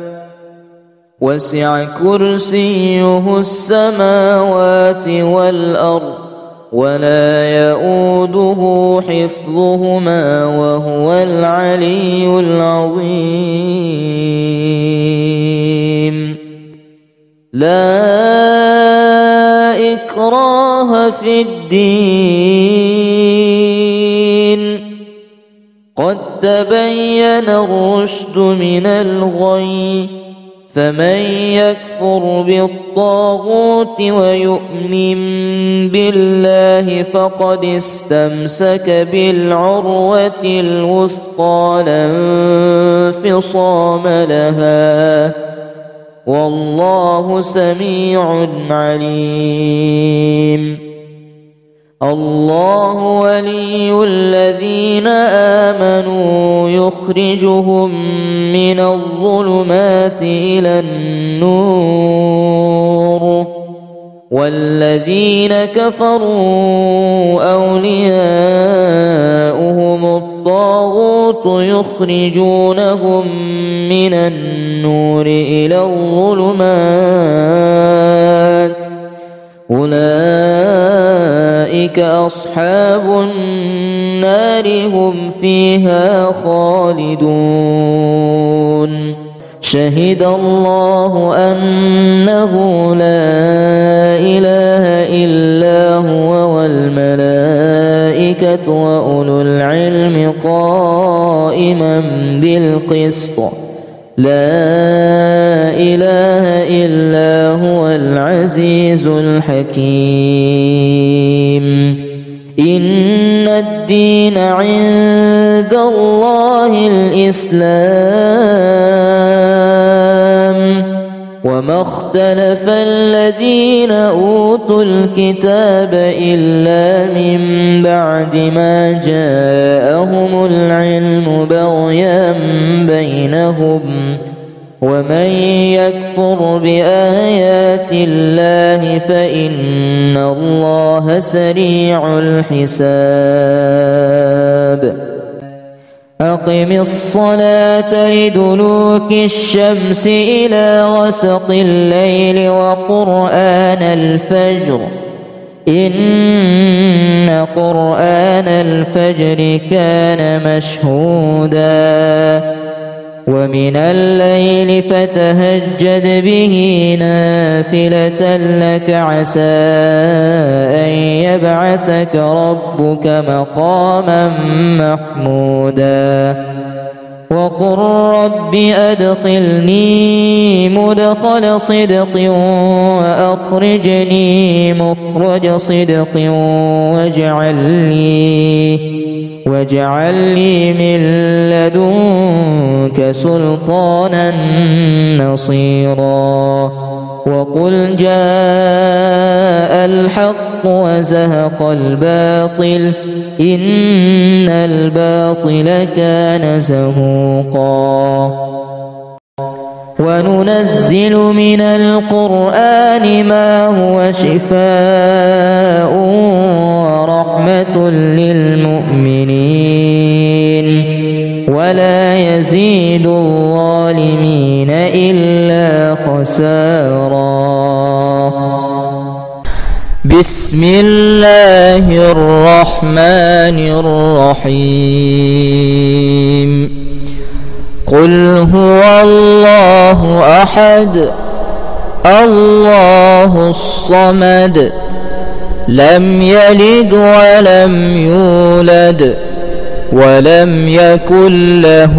وسع كرسيه السماوات والأرض ولا يؤوده حفظهما وهو العلي العظيم لا إكراه في الدين قد تبين الرشد من الغي فمن يكفر بالطاغوت ويؤمن بالله فقد استمسك بالعروة الوثقى لا انفصام لها والله سميع عليم الله ولي الذين آمنوا يخرجهم من الظلمات إلى النور والذين كفروا أولياؤهم الطاغوت يخرجونهم من النور إلى الظلمات أولئك أصحاب النار هم فيها خالدون شهد الله أنه لا إله إلا هو والملائكة وأولو العلم قائما بالقسط لا إله إلا هو العزيز الحكيم إن الدين عند الله الإسلام وما اختلف الذين أوتوا الكتاب إلا من بعد ما جاءهم العلم بغيا بينهم ومن يكفر بآيات الله فإن الله سريع الحساب أقم الصلاة لدلوك الشمس إلى غسق الليل وقرآن الفجر إن قرآن الفجر كان مشهودا ومن الليل فتهجد به نافلة لك عسى أن يبعثك ربك مقاما محمودا وقل رب أدخلني مدخل صدق وأخرجني مخرج صدق واجعل لي من لدنك سلطانا نصيرا وقل جاء الحق وزهق الباطل إن الباطل كان زهوقا وننزل من القرآن ما هو شفاء ورحمة للمؤمنين ولا يزيد الظالمين إلا خسارا. بسم الله الرحمن الرحيم. قل هو الله أحد الله الصمد لم يلد ولم يولد ولم يكن له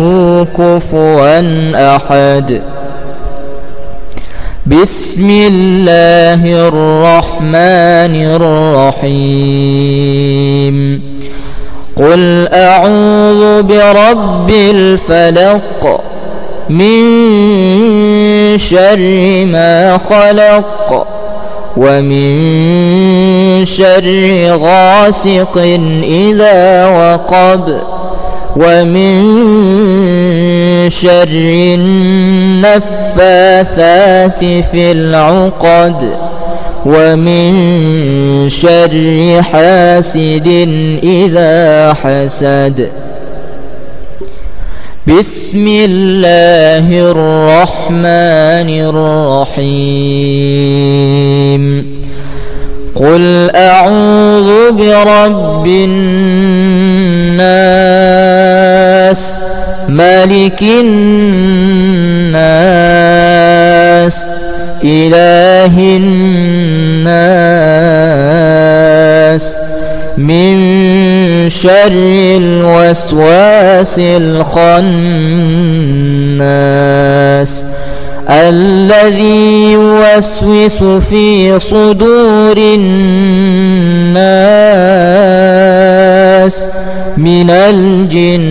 كفوا أحد. بسم الله الرحمن الرحيم. قل أعوذ برب الفلق من شر ما خلق ومن شر غاسق إذا وقب ومن شر النفاثات في العقد ومن شر حاسد إذا حسد. بسم الله الرحمن الرحيم. قل أعوذ برب الناس ملك الناس إله الناس من شر الوسواس الخناس الذي يوسوس في صدور الناس من الجنة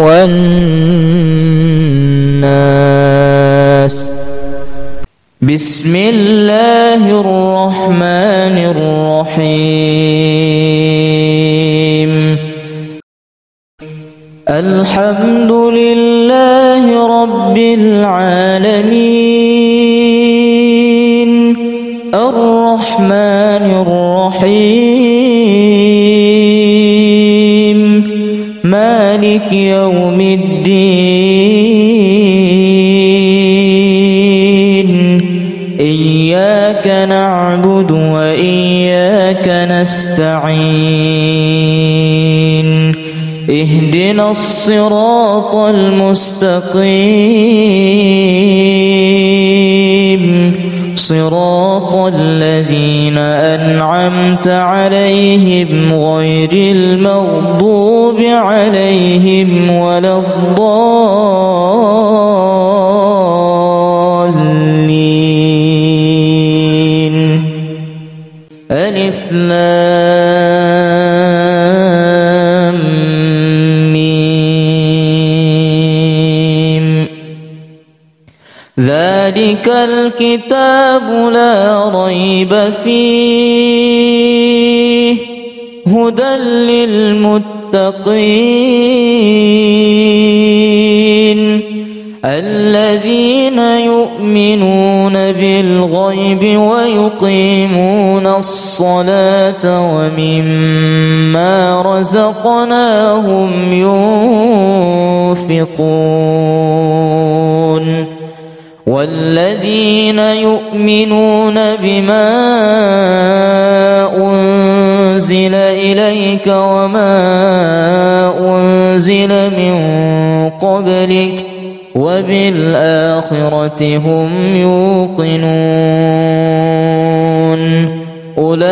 والناس. بسم الله الرحمن الرحيم. الحمد لله رب العالمين الرحمن الرحيم مالك يوم الدين إياك نعبد وإياك نستعين اهدنا الصراط المستقيم صراط الذين أنعمت عليهم غير المغضوب عليهم ولا الضالين. ألف لام ميم. ذلك الكتاب لا ريب فيه هدى للمتقين الذين يؤمنون بالغيب ويقيمون الصلاة ومما رزقناهم ينفقون والذين يؤمنون بما أنزل إليك وما أنزل من قبلك وبالآخرة هم يوقنون أولئك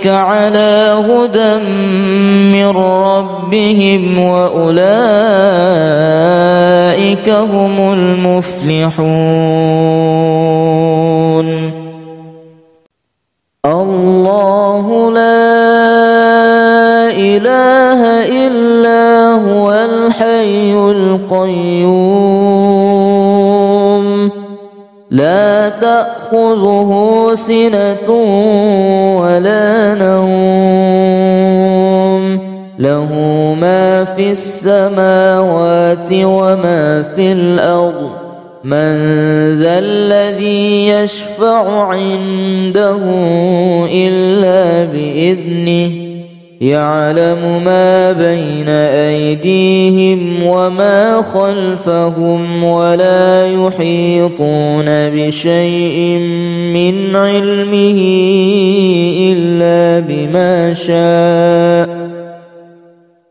على هدى من ربهم وأولئك هم المفلحون. الله لا إله إلا هو الحي القيوم لا تأخذه سنة ولا نوم له ما في السماوات وما في الأرض من ذا الذي يشفع عنده إلا بإذنه يعلم ما بين أيديهم وما خلفهم ولا يحيطون بشيء من علمه إلا بما شاء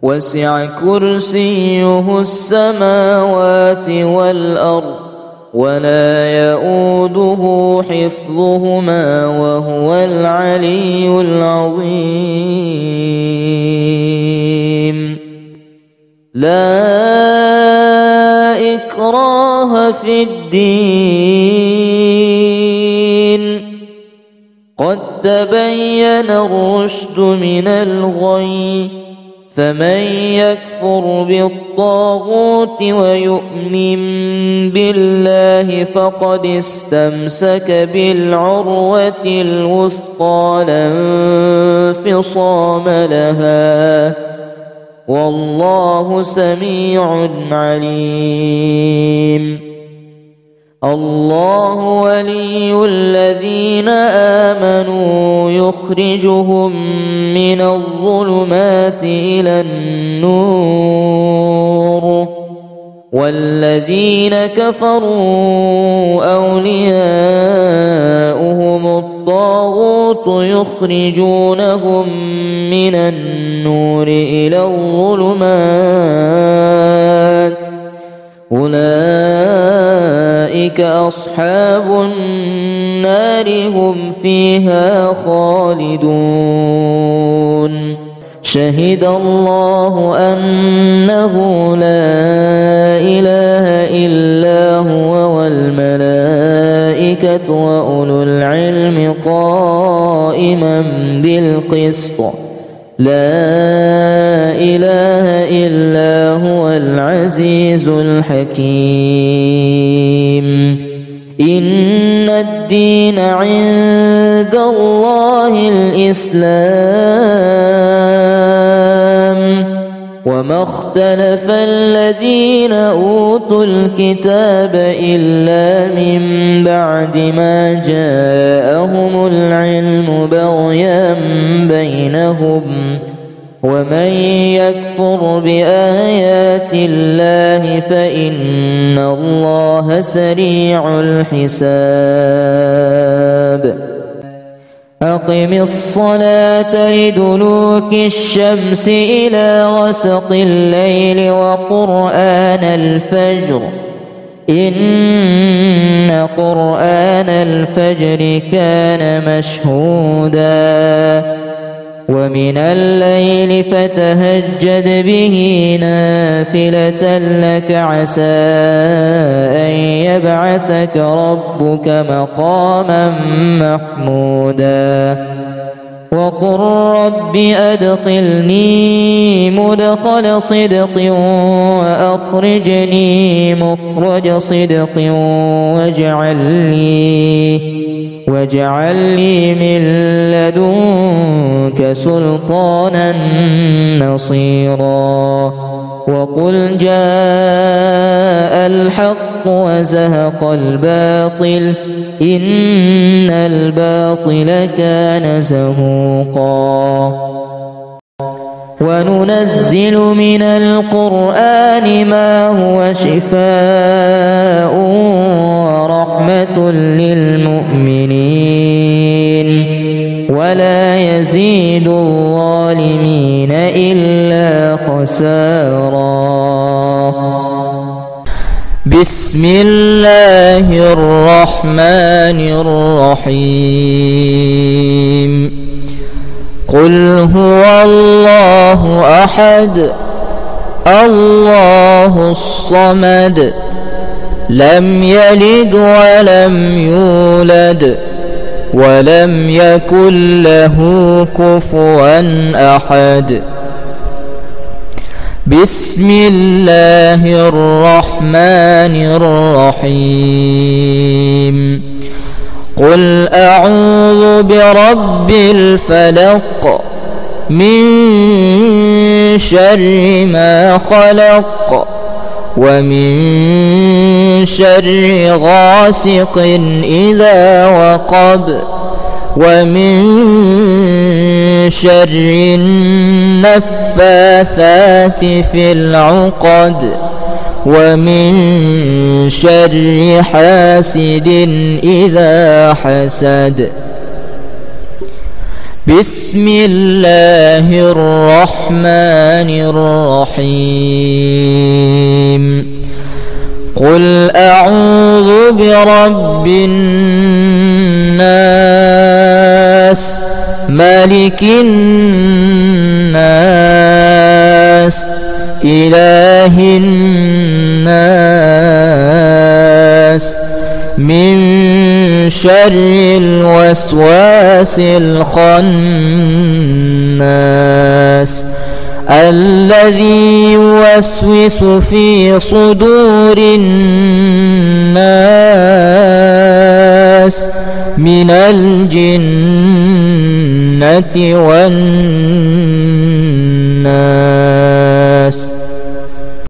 وسع كرسيه السماوات والأرض ولا يؤوده حفظهما وهو العلي العظيم لا إكراه في الدين قد تبين الرشد من الغي فمن يكفر بالطاغوت ويؤمن بالله فقد استمسك بالعروة الوثقى لا انفصام لها والله سميع عليم الله ولي الذين آمنوا يخرجهم من الظلمات إلى النور والذين كفروا أولياؤهم الطاغوت يخرجونهم من النور إلى الظلمات أولئك أصحاب النار هم فيها خالدون شهد الله أنه لا إله إلا هو والملائكة وأولو العلم قائما بالقسط لا إله إلا هو العزيز الحكيم إن الدين عند الله الإسلام وما اختلف الذين أوتوا الكتاب إلا من بعد ما جاءهم العلم بغيا بينهم ومن يكفر بآيات الله فإن الله سريع الحساب أقم الصلاة لدلوك الشمس إلى غسق الليل وقرآن الفجر إن قرآن الفجر كان مشهودا ومن الليل فتهجد به نافلة لك عسى أن يبعثك ربك مقاما محمودا وقل رب أدخلني مدخل صدق وأخرجني مخرج صدق واجعل لي من لدنك سلطانا نصيرا وقل جاء الحق وزهق الباطل إن الباطل كان زهوقا وننزل من القرآن ما هو شفاء ورحمة للمؤمنين ولا يزيد الظالمين إلا خسارا بسم الله الرحمن الرحيم قل هو الله أحد الله الصمد لم يلد ولم يولد ولم يكن له كفوا أحد بسم الله الرحمن الرحيم قل أعوذ برب الفلق من شر ما خلق ومن شر غاسق إذا وقب ومن شر النفاثات في العقد ومن شر حاسد إذا حسد. بسم الله الرحمن الرحيم. قل أعوذ برب الناس ملك الناس إله الناس من شر الوسواس الخناس الذي يوسوس في صدور الناس من الجنة والناس.